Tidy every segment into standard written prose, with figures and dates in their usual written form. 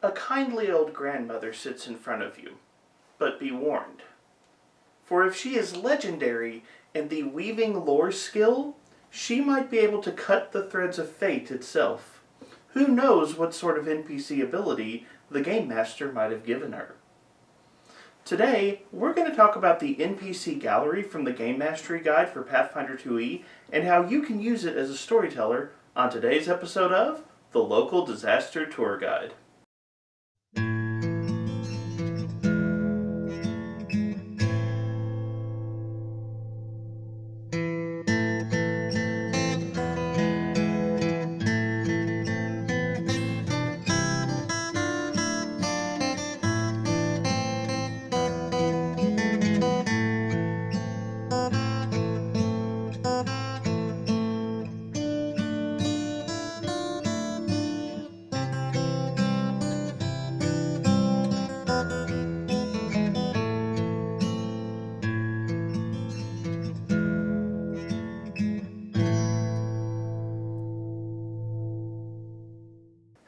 A kindly old grandmother sits in front of you, but be warned. For if she is legendary in the weaving lore skill, she might be able to cut the threads of fate itself. Who knows what sort of NPC ability the Game Master might have given her. Today, we're going to talk about the NPC Gallery from the Gamemastery Guide for Pathfinder 2e and how you can use it as a storyteller on today's episode of The Local Disaster Tour Guide.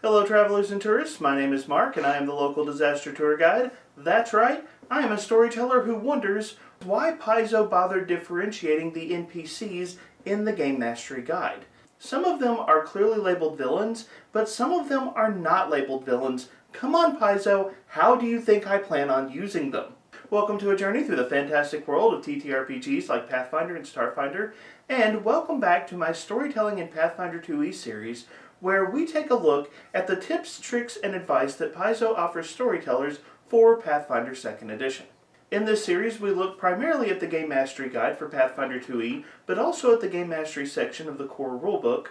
Hello travelers and tourists, my name is Mark and I am the local disaster tour guide. That's right, I am a storyteller who wonders why Paizo bothered differentiating the NPCs in the Gamemastery Guide. Some of them are clearly labeled villains, but some of them are not labeled villains. Come on Paizo, how do you think I plan on using them? Welcome to a journey through the fantastic world of TTRPGs like Pathfinder and Starfinder, and welcome back to my Storytelling in Pathfinder 2e series, where we take a look at the tips, tricks, and advice that Paizo offers storytellers for Pathfinder 2nd Edition. In this series, we look primarily at the Gamemastery Guide for Pathfinder 2e, but also at the Game Mastery section of the core rulebook.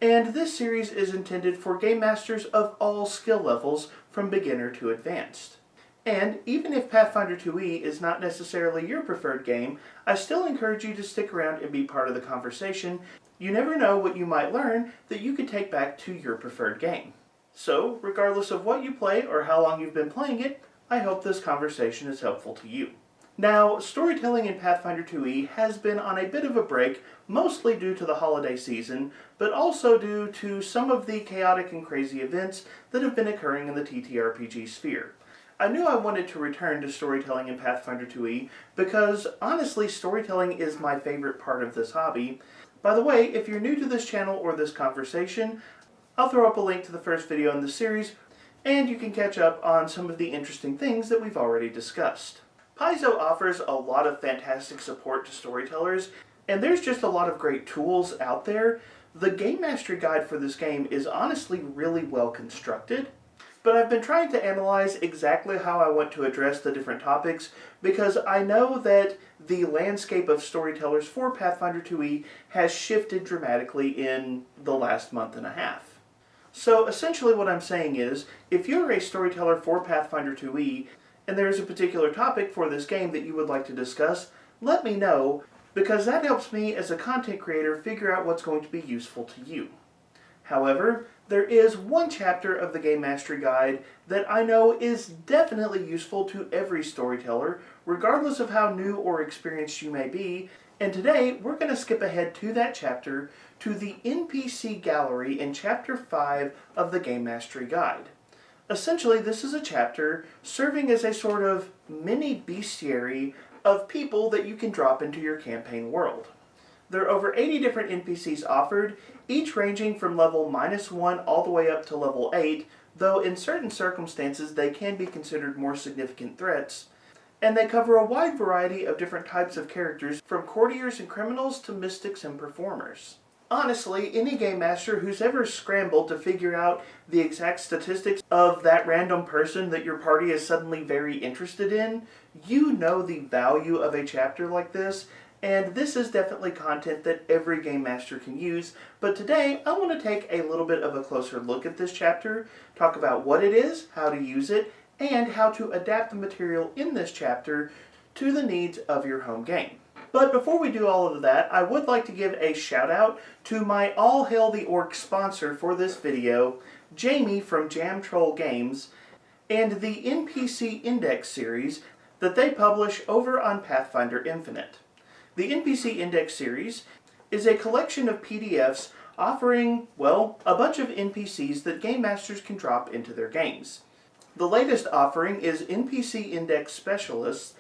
And this series is intended for Game Masters of all skill levels, from beginner to advanced. And even if Pathfinder 2e is not necessarily your preferred game, I still encourage you to stick around and be part of the conversation. You never know what you might learn that you could take back to your preferred game. So, regardless of what you play or how long you've been playing it, I hope this conversation is helpful to you. Now, storytelling in Pathfinder 2e has been on a bit of a break, mostly due to the holiday season, but also due to some of the chaotic and crazy events that have been occurring in the TTRPG sphere. I knew I wanted to return to storytelling in Pathfinder 2e because, honestly, storytelling is my favorite part of this hobby. By the way, if you're new to this channel or this conversation, I'll throw up a link to the first video in the series, and you can catch up on some of the interesting things that we've already discussed. Paizo offers a lot of fantastic support to storytellers, and there's just a lot of great tools out there. The Game Mastery Guide for this game is honestly really well constructed, but I've been trying to analyze exactly how I want to address the different topics because I know that the landscape of storytellers for Pathfinder 2e has shifted dramatically in the last month and a half. So essentially what I'm saying is, if you're a storyteller for Pathfinder 2e and there is a particular topic for this game that you would like to discuss, let me know, because that helps me as a content creator figure out what's going to be useful to you. However, there is one chapter of the Game Mastery Guide that I know is definitely useful to every storyteller, regardless of how new or experienced you may be, and today we're going to skip ahead to that chapter, to the NPC Gallery in Chapter 5 of the Game Mastery Guide. Essentially, this is a chapter serving as a sort of mini bestiary of people that you can drop into your campaign world. There are over 80 different NPCs offered, each ranging from level -1 all the way up to level 8, though in certain circumstances they can be considered more significant threats, and they cover a wide variety of different types of characters, from courtiers and criminals to mystics and performers. Honestly, any game master who's ever scrambled to figure out the exact statistics of that random person that your party is suddenly very interested in, you know the value of a chapter like this. And this is definitely content that every game master can use, but today I want to take a little bit of a closer look at this chapter, talk about what it is, how to use it, and how to adapt the material in this chapter to the needs of your home game. But before we do all of that, I would like to give a shout out to my All Hail the Orc sponsor for this video, Jamie from Jam Troll Games, and the NPC Index series that they publish over on Pathfinder Infinite. The NPC Index series is a collection of PDFs offering, well, a bunch of NPCs that game masters can drop into their games. The latest offering is NPC Index Specialists,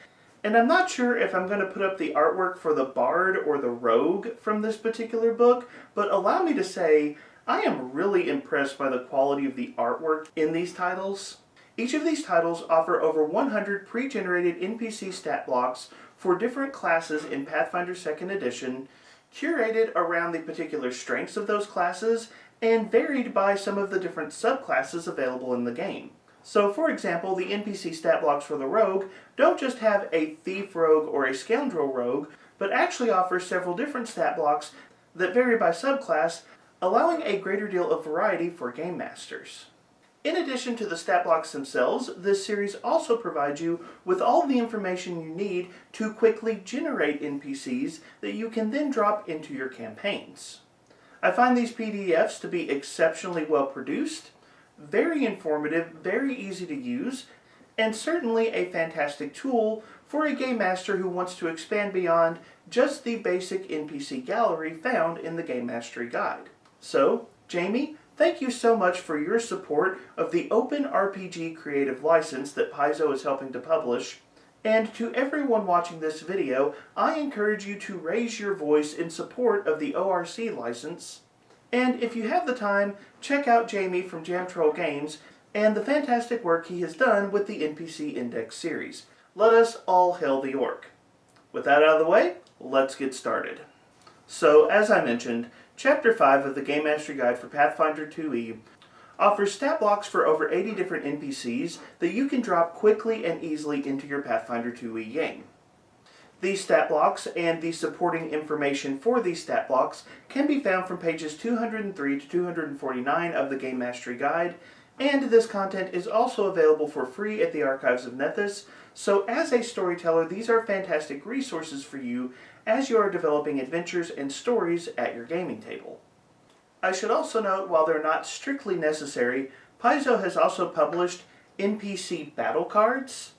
and I'm not sure if I'm going to put up the artwork for the Bard or the Rogue from this particular book, but allow me to say, I am really impressed by the quality of the artwork in these titles. Each of these titles offer over 100 pre-generated NPC stat blocks for different classes in Pathfinder 2nd Edition, curated around the particular strengths of those classes, and varied by some of the different subclasses available in the game. So, for example, the NPC stat blocks for the Rogue don't just have a Thief Rogue or a Scoundrel Rogue, but actually offer several different stat blocks that vary by subclass, allowing a greater deal of variety for game masters. In addition to the stat blocks themselves, this series also provides you with all the information you need to quickly generate NPCs that you can then drop into your campaigns. I find these PDFs to be exceptionally well produced, very informative, very easy to use, and certainly a fantastic tool for a game master who wants to expand beyond just the basic NPC gallery found in the Gamemastery guide. So, Jamie, thank you so much for your support of the Open RPG Creative License that Paizo is helping to publish. And to everyone watching this video, I encourage you to raise your voice in support of the O.R.C license. And if you have the time, check out Jamie from Jam Troll Games and the fantastic work he has done with the NPC Index series. Let us all hail the orc. With that out of the way, let's get started. So, as I mentioned, Chapter 5 of the Gamemastery Guide for Pathfinder 2e offers stat blocks for over 80 different NPCs that you can drop quickly and easily into your Pathfinder 2e game. These stat blocks and the supporting information for these stat blocks can be found from pages 203 to 249 of the Gamemastery Guide, and this content is also available for free at the Archives of Nethys, so as a storyteller, these are fantastic resources for you as you are developing adventures and stories at your gaming table. I should also note, while they're not strictly necessary, Paizo has also published NPC battle cards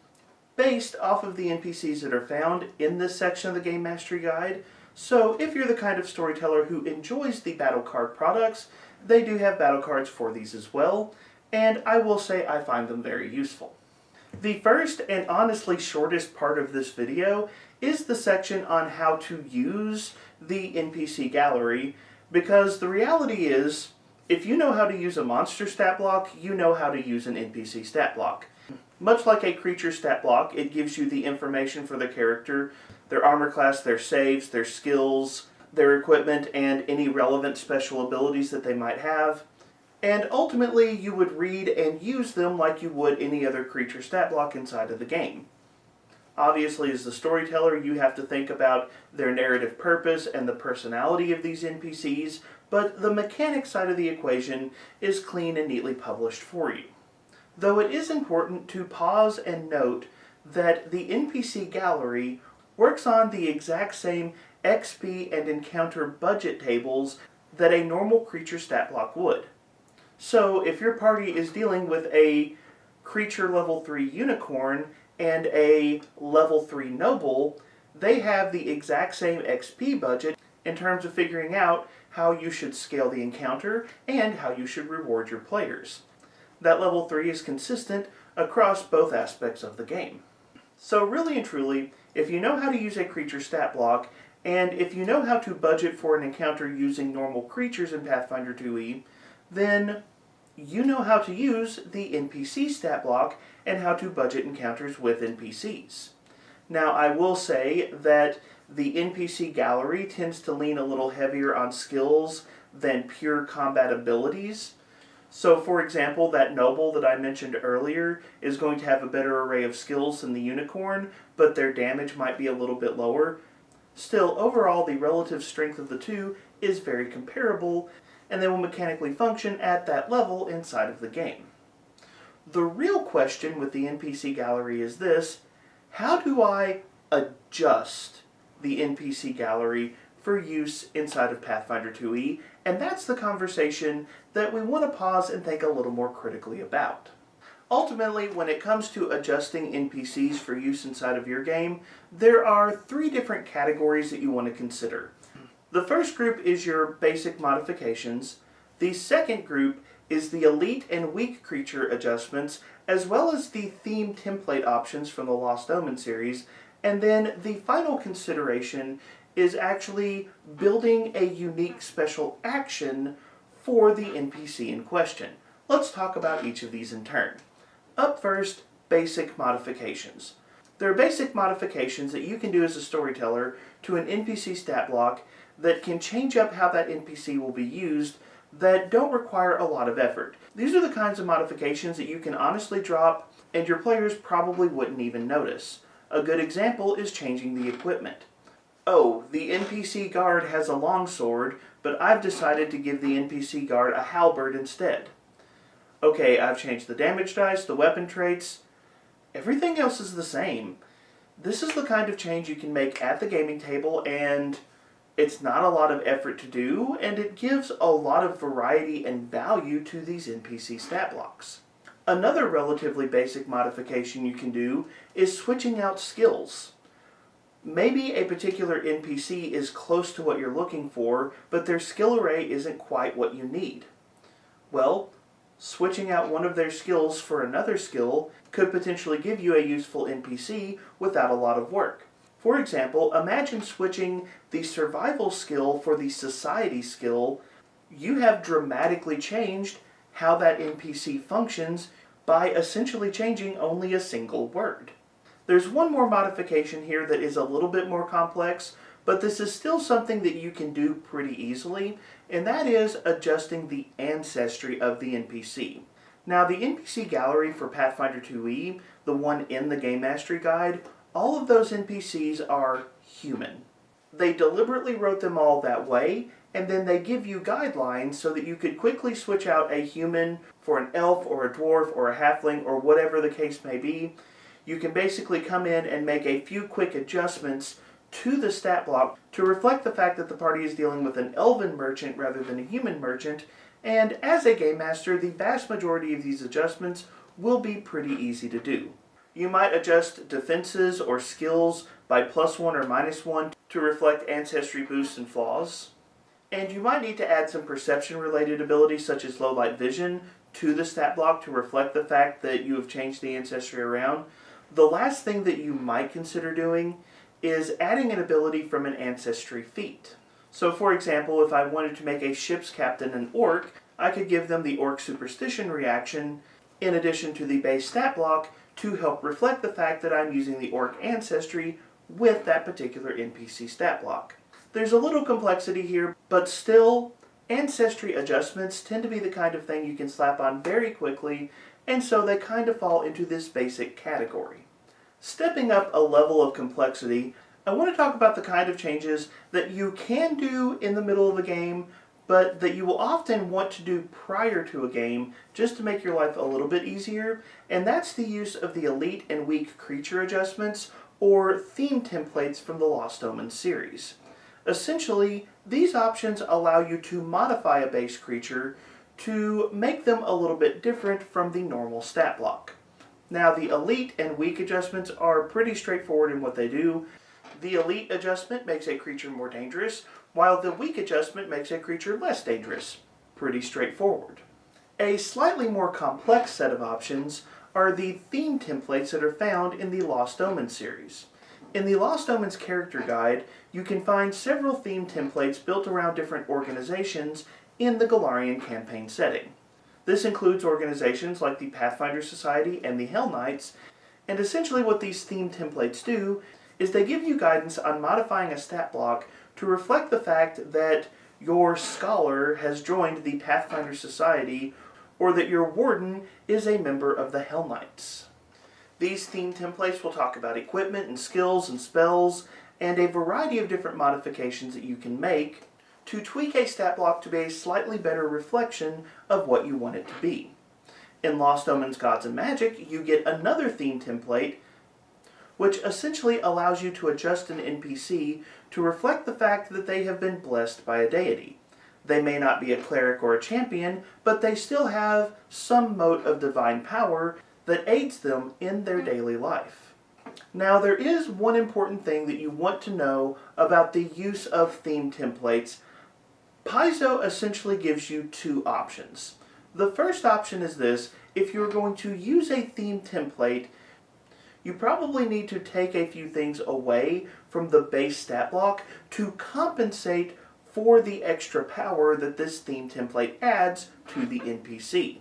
based off of the NPCs that are found in this section of the Gamemastery Guide. So if you're the kind of storyteller who enjoys the battle card products, they do have battle cards for these as well, and I will say I find them very useful. The first and honestly shortest part of this video is the section on how to use the NPC Gallery, because the reality is, if you know how to use a monster stat block, you know how to use an NPC stat block. Much like a creature stat block, it gives you the information for the character, their armor class, their saves, their skills, their equipment, and any relevant special abilities that they might have. And ultimately, you would read and use them like you would any other creature stat block inside of the game. Obviously, as the storyteller, you have to think about their narrative purpose and the personality of these NPCs, but the mechanic side of the equation is clean and neatly published for you. Though it is important to pause and note that the NPC Gallery works on the exact same XP and encounter budget tables that a normal creature stat block would. So if your party is dealing with a creature level 3 unicorn and a level 3 noble, they have the exact same XP budget in terms of figuring out how you should scale the encounter and how you should reward your players. That level 3 is consistent across both aspects of the game. So really and truly, if you know how to use a creature stat block, and if you know how to budget for an encounter using normal creatures in Pathfinder 2e, then you know how to use the NPC stat block and how to budget encounters with NPCs. Now, I will say that the NPC Gallery tends to lean a little heavier on skills than pure combat abilities. So, for example, that noble that I mentioned earlier is going to have a better array of skills than the unicorn, but their damage might be a little bit lower. Still, overall, the relative strength of the two is very comparable, and they will mechanically function at that level inside of the game. The real question with the NPC Gallery is this: how do I adjust the NPC Gallery for use inside of Pathfinder 2e? And that's the conversation that we want to pause and think a little more critically about. Ultimately, when it comes to adjusting NPCs for use inside of your game, there are 3 different categories that you want to consider. The first group is your basic modifications. The second group is the elite and weak creature adjustments, as well as the theme template options from the Lost Omen series. And then the final consideration is actually building a unique special action for the NPC in question. Let's talk about each of these in turn. Up first, basic modifications. There are basic modifications that you can do as a storyteller to an NPC stat block that can change up how that NPC will be used that don't require a lot of effort. These are the kinds of modifications that you can honestly drop and your players probably wouldn't even notice. A good example is changing the equipment. Oh, the NPC guard has a longsword, but I've decided to give the NPC guard a halberd instead. Okay, I've changed the damage dice, the weapon traits. Everything else is the same. This is the kind of change you can make at the gaming table, and it's not a lot of effort to do, and it gives a lot of variety and value to these NPC stat blocks. Another relatively basic modification you can do is switching out skills. Maybe a particular NPC is close to what you're looking for, but their skill array isn't quite what you need. Well, switching out one of their skills for another skill could potentially give you a useful NPC without a lot of work. For example, imagine switching the survival skill for the society skill. You have dramatically changed how that NPC functions by essentially changing only a single word. There's one more modification here that is a little bit more complex, but this is still something that you can do pretty easily, and that is adjusting the ancestry of the NPC. Now, the NPC Gallery for Pathfinder 2e, the one in the Gamemastery guide, all of those NPCs are human. They deliberately wrote them all that way, and then they give you guidelines so that you could quickly switch out a human for an elf or a dwarf or a halfling or whatever the case may be. You can basically come in and make a few quick adjustments to the stat block to reflect the fact that the party is dealing with an elven merchant rather than a human merchant, and as a game master, the vast majority of these adjustments will be pretty easy to do. You might adjust defenses or skills by +1 or -1 to reflect ancestry boosts and flaws. And you might need to add some perception-related abilities such as low-light vision to the stat block to reflect the fact that you have changed the ancestry around. The last thing that you might consider doing is adding an ability from an ancestry feat. So for example, if I wanted to make a ship's captain an orc, I could give them the orc superstition reaction in addition to the base stat block to help reflect the fact that I'm using the orc ancestry with that particular NPC stat block. There's a little complexity here, but still, ancestry adjustments tend to be the kind of thing you can slap on very quickly, and so they kind of fall into this basic category. Stepping up a level of complexity, I want to talk about the kind of changes that you can do in the middle of a game, but that you will often want to do prior to a game just to make your life a little bit easier, and that's the use of the elite and weak creature adjustments, or theme templates from the Lost Omen series. Essentially, these options allow you to modify a base creature to make them a little bit different from the normal stat block. Now, the elite and weak adjustments are pretty straightforward in what they do. The elite adjustment makes a creature more dangerous, while the weak adjustment makes a creature less dangerous. Pretty straightforward. A slightly more complex set of options are the theme templates that are found in the Lost Omen series. In the Lost Omens character guide, you can find several theme templates built around different organizations in the Galarian campaign setting. This includes organizations like the Pathfinder Society and the Hell Knights, and essentially what these theme templates do is they give you guidance on modifying a stat block to reflect the fact that your scholar has joined the Pathfinder Society or that your warden is a member of the Hell Knights. These theme templates will talk about equipment and skills and spells and a variety of different modifications that you can make to tweak a stat block to be a slightly better reflection of what you want it to be. In Lost Omens Gods and Magic, you get another theme template which essentially allows you to adjust an NPC to reflect the fact that they have been blessed by a deity. They may not be a cleric or a champion, but they still have some mote of divine power that aids them in their daily life. Now there is one important thing that you want to know about the use of theme templates. Paizo essentially gives you two options. The first option is this: if you're going to use a theme template, you probably need to take a few things away from the base stat block to compensate for the extra power that this theme template adds to the NPC.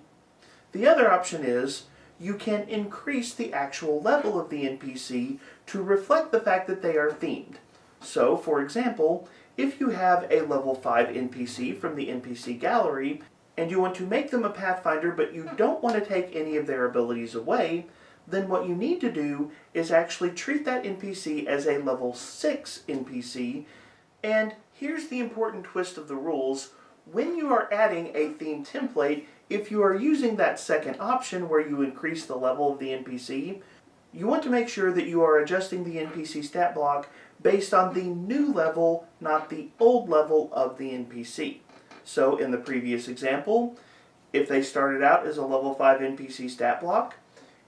The other option is you can increase the actual level of the NPC to reflect the fact that they are themed. So, for example, if you have a level 5 NPC from the NPC Gallery, and you want to make them a Pathfinder, but you don't want to take any of their abilities away, then what you need to do is actually treat that NPC as a level 6 NPC. And here's the important twist of the rules. When you are adding a theme template, if you are using that second option where you increase the level of the NPC, you want to make sure that you are adjusting the NPC stat block based on the new level, not the old level of the NPC. So in the previous example, if they started out as a level 5 NPC stat block,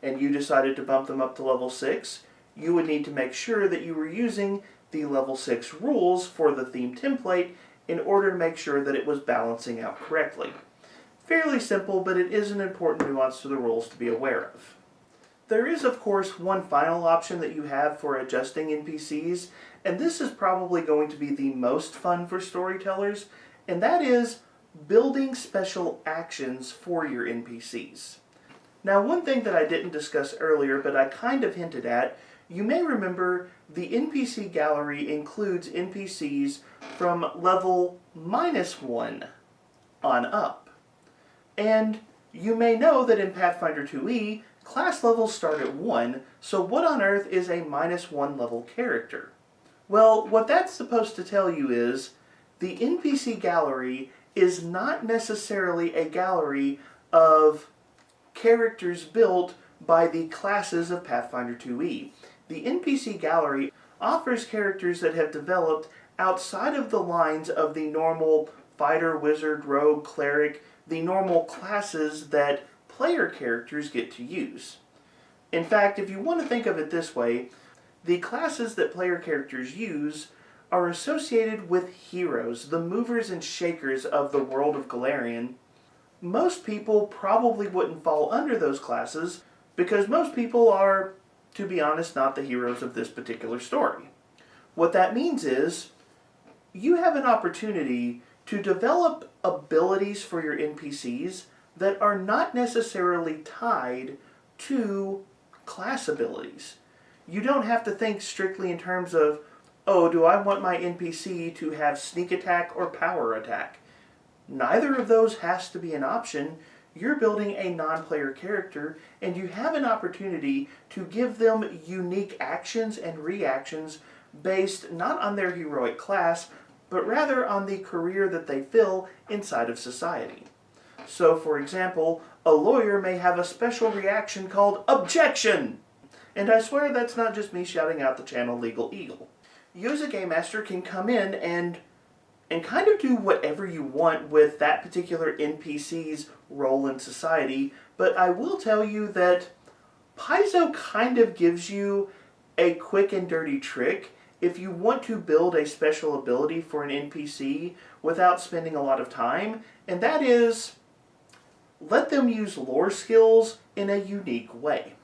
and you decided to bump them up to level 6, you would need to make sure that you were using the level 6 rules for the theme template in order to make sure that it was balancing out correctly. Fairly simple, but it is an important nuance to the rules to be aware of. There is, of course, one final option that you have for adjusting NPCs, and this is probably going to be the most fun for storytellers, and that is building special actions for your NPCs. Now, one thing that I didn't discuss earlier, but I kind of hinted at, you may remember the NPC Gallery includes NPCs from level -1 on up. And you may know that in Pathfinder 2e, class levels start at 1, so what on earth is a -1 level character? Well, what that's supposed to tell you is the NPC Gallery is not necessarily a gallery of characters built by the classes of Pathfinder 2e. The NPC Gallery offers characters that have developed outside of the lines of the normal fighter, wizard, rogue, cleric, the normal classes that player characters get to use. In fact, if you want to think of it this way, the classes that player characters use are associated with heroes, the movers and shakers of the world of Golarion. Most people probably wouldn't fall under those classes because most people are, to be honest, not the heroes of this particular story. What that means is you have an opportunity to develop abilities for your NPCs that are not necessarily tied to class abilities. You don't have to think strictly in terms of, oh, do I want my NPC to have sneak attack or power attack? Neither of those has to be an option. You're building a non-player character, and you have an opportunity to give them unique actions and reactions based not on their heroic class, but rather on the career that they fill inside of society. So, for example, a lawyer may have a special reaction called objection! And I swear that's not just me shouting out the channel Legal Eagle. You as a Game Master can come in and kind of do whatever you want with that particular NPC's role in society, but I will tell you that Paizo kind of gives you a quick and dirty trick if you want to build a special ability for an NPC without spending a lot of time, and that is, let them use lore skills in a unique way.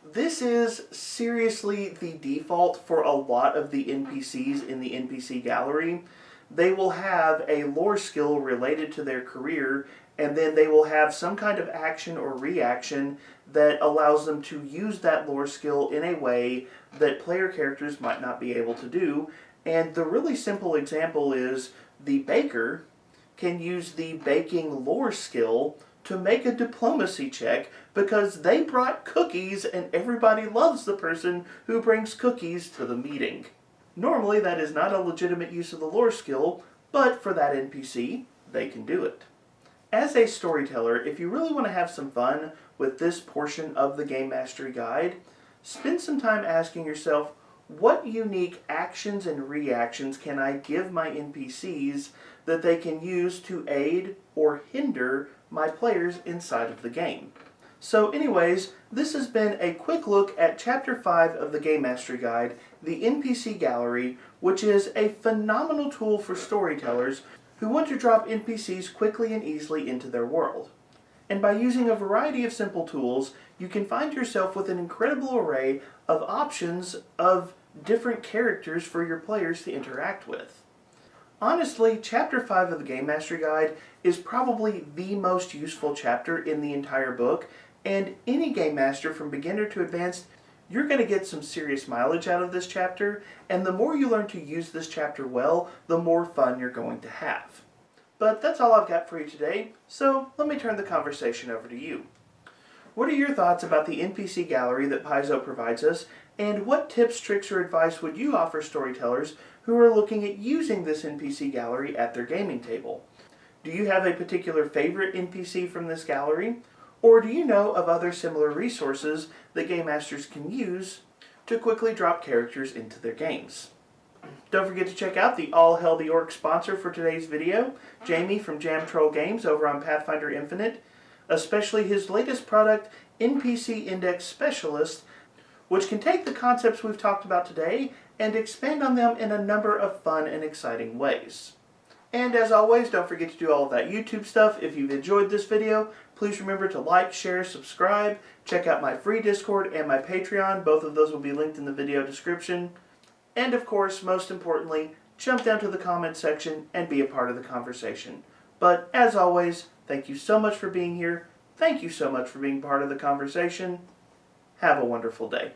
This is seriously the default for a lot of the NPCs in the NPC Gallery. They will have a lore skill related to their career, and then they will have some kind of action or reaction that allows them to use that lore skill in a way that player characters might not be able to do. And the really simple example is the baker can use the baking lore skill to make a diplomacy check because they brought cookies and everybody loves the person who brings cookies to the meeting. Normally that is not a legitimate use of the lore skill, but for that NPC, they can do it. As a storyteller, if you really want to have some fun with this portion of the Game Mastery Guide, spend some time asking yourself, what unique actions and reactions can I give my NPCs that they can use to aid or hinder my players inside of the game? So anyways, this has been a quick look at Chapter 5 of the Gamemastery Guide, the NPC Gallery, which is a phenomenal tool for storytellers who want to drop NPCs quickly and easily into their world. And by using a variety of simple tools, you can find yourself with an incredible array of options of different characters for your players to interact with. Honestly, Chapter 5 of the Gamemastery Guide is probably the most useful chapter in the entire book, and any Game Master from beginner to advanced, you're going to get some serious mileage out of this chapter, and the more you learn to use this chapter well, the more fun you're going to have. But that's all I've got for you today, so let me turn the conversation over to you. What are your thoughts about the NPC Gallery that Paizo provides us, and what tips, tricks, or advice would you offer storytellers who are looking at using this NPC Gallery at their gaming table? Do you have a particular favorite NPC from this gallery? Or do you know of other similar resources that Game Masters can use to quickly drop characters into their games? Don't forget to check out the All Hail the Orc sponsor for today's video, Jamie from Jam Troll Games over on Pathfinder Infinite, especially his latest product, NPC Index Specialist, which can take the concepts we've talked about today and expand on them in a number of fun and exciting ways. And as always, don't forget to do all of that YouTube stuff. If you've enjoyed this video, please remember to like, share, subscribe, check out my free Discord and my Patreon. Both of those will be linked in the video description. And of course, most importantly, jump down to the comments section and be a part of the conversation. But as always, thank you so much for being here. Thank you so much for being part of the conversation. Have a wonderful day.